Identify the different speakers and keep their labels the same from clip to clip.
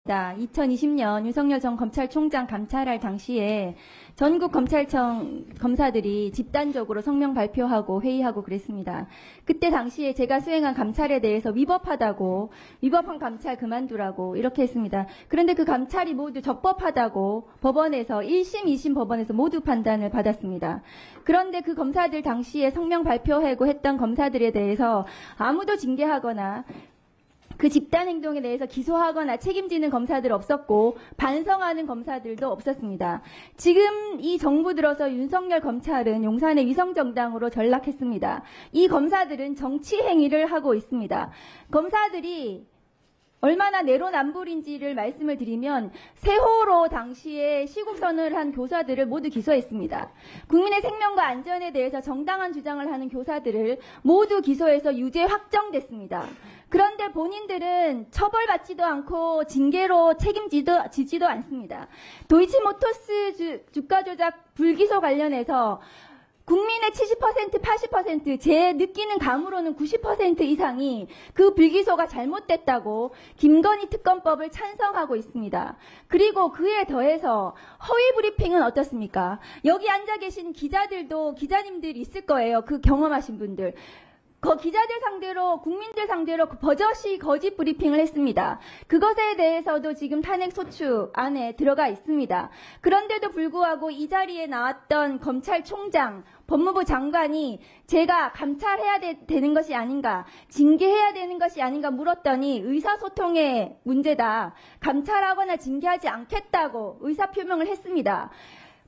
Speaker 1: 있습니다. 2020년 윤석열 전 검찰총장 감찰할 당시에 전국 검찰청 검사들이 집단적으로 성명 발표하고 회의하고 그랬습니다. 그때 당시에 제가 수행한 감찰에 대해서 위법하다고, 위법한 감찰 그만두라고 이렇게 했습니다. 그런데 그 감찰이 모두 적법하다고 법원에서 1심, 2심 법원에서 모두 판단을 받았습니다. 그런데 그 검사들 당시에 성명 발표하고 했던 검사들에 대해서 아무도 징계하거나 그 집단 행동에 대해서 기소하거나 책임지는 검사들 없었고 반성하는 검사들도 없었습니다. 지금 이 정부 들어서 윤석열 검찰은 용산의 위성정당으로 전락했습니다. 이 검사들은 정치 행위를 하고 있습니다. 검사들이 얼마나 내로남불인지를 말씀을 드리면 세호로 당시에 시국선언을 한 교사들을 모두 기소했습니다. 국민의 생명과 안전에 대해서 정당한 주장을 하는 교사들을 모두 기소해서 유죄 확정됐습니다. 그런데 본인들은 처벌받지도 않고 징계로 책임지지도 않습니다. 도이치모터스 주가 조작 불기소 관련해서 국민의 70%, 80%, 제 느끼는 감으로는 90% 이상이 그 불기소가 잘못됐다고 김건희 특검법을 찬성하고 있습니다. 그리고 그에 더해서 허위 브리핑은 어떻습니까? 여기 앉아 계신 기자들도 기자님들이 있을 거예요. 그 경험하신 분들. 기자들 상대로, 국민들 상대로 버젓이 거짓 브리핑을 했습니다. 그것에 대해서도 지금 탄핵소추 안에 들어가 있습니다. 그런데도 불구하고 이 자리에 나왔던 검찰총장, 법무부 장관이 제가 감찰해야 되는 것이 아닌가, 징계해야 되는 것이 아닌가 물었더니 의사소통의 문제다. 감찰하거나 징계하지 않겠다고 의사표명을 했습니다.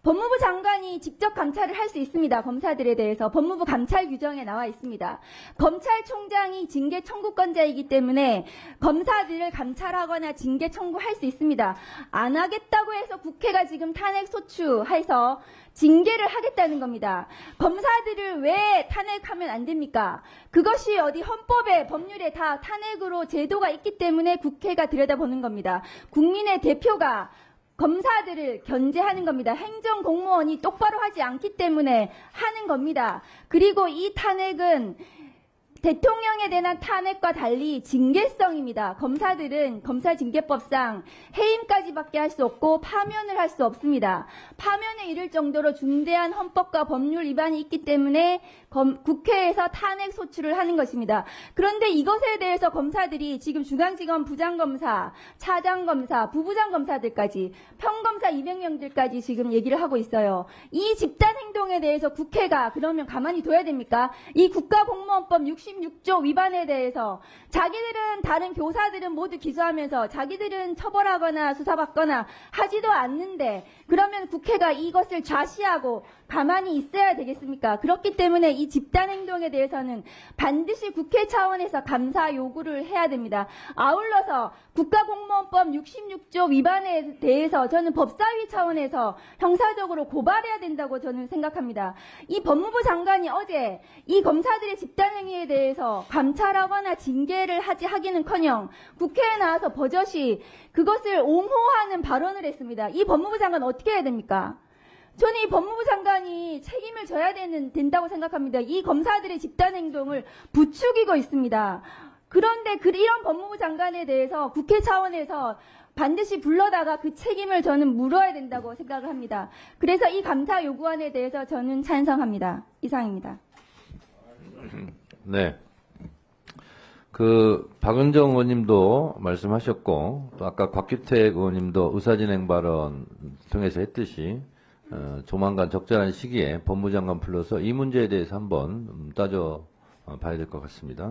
Speaker 1: 법무부 장관이 직접 감찰을 할 수 있습니다. 검사들에 대해서 법무부 감찰 규정에 나와 있습니다. 검찰총장이 징계 청구권자이기 때문에 검사들을 감찰하거나 징계 청구할 수 있습니다. 안 하겠다고 해서 국회가 지금 탄핵 소추해서 징계를 하겠다는 겁니다. 검사들을 왜 탄핵하면 안 됩니까? 그것이 어디 헌법에, 법률에 다 탄핵으로 제도가 있기 때문에 국회가 들여다보는 겁니다. 국민의 대표가 검사들을 견제하는 겁니다. 행정공무원이 똑바로 하지 않기 때문에 하는 겁니다. 그리고 이 탄핵은 대통령에 대한 탄핵과 달리 징계성입니다. 검사들은 검사징계법상 해임까지밖에 할 수 없고 파면을 할 수 없습니다. 파면에 이를 정도로 중대한 헌법과 법률 위반이 있기 때문에 국회에서 탄핵 소추를 하는 것입니다. 그런데 이것에 대해서 검사들이 지금 중앙지검 부장검사, 차장검사, 부부장검사들까지 평검사 200명들까지 지금 얘기를 하고 있어요. 이 집단 행동에 대해서 국회가 그러면 가만히 둬야 됩니까? 이 국가공무원법 66조 위반에 대해서 자기들은, 다른 교사들은 모두 기소하면서 자기들은 처벌하거나 수사받거나 하지도 않는데 그러면 국회가 이것을 좌시하고 가만히 있어야 되겠습니까? 그렇기 때문에 이 집단 행동에 대해서는 반드시 국회 차원에서 감사 요구를 해야 됩니다. 아울러서 국가공무원법 66조 위반에 대해서 저는 법사위 차원에서 형사적으로 고발해야 된다고 저는 생각합니다. 이 법무부 장관이 어제 이 검사들의 집단 행위에 대해서 감찰하거나 징계를 하기는커녕 국회에 나와서 버젓이 그것을 옹호하는 발언을 했습니다. 이 법무부 장관 어떻게 해야 됩니까? 저는 이 법무부 장관이 책임을 져야 된다고 생각합니다. 이 검사들의 집단 행동을 부추기고 있습니다. 그런데 이런 법무부 장관에 대해서 국회 차원에서 반드시 불러다가 그 책임을 저는 물어야 된다고 생각을 합니다. 그래서 이 감사 요구안에 대해서 저는 찬성합니다. 이상입니다.
Speaker 2: 네. 박은정 의원님도 말씀하셨고, 또 아까 곽규택 의원님도 의사진행 발언 통해서 했듯이, 조만간 적절한 시기에 법무장관 불러서 이 문제에 대해서 한번 따져 봐야 될 것 같습니다.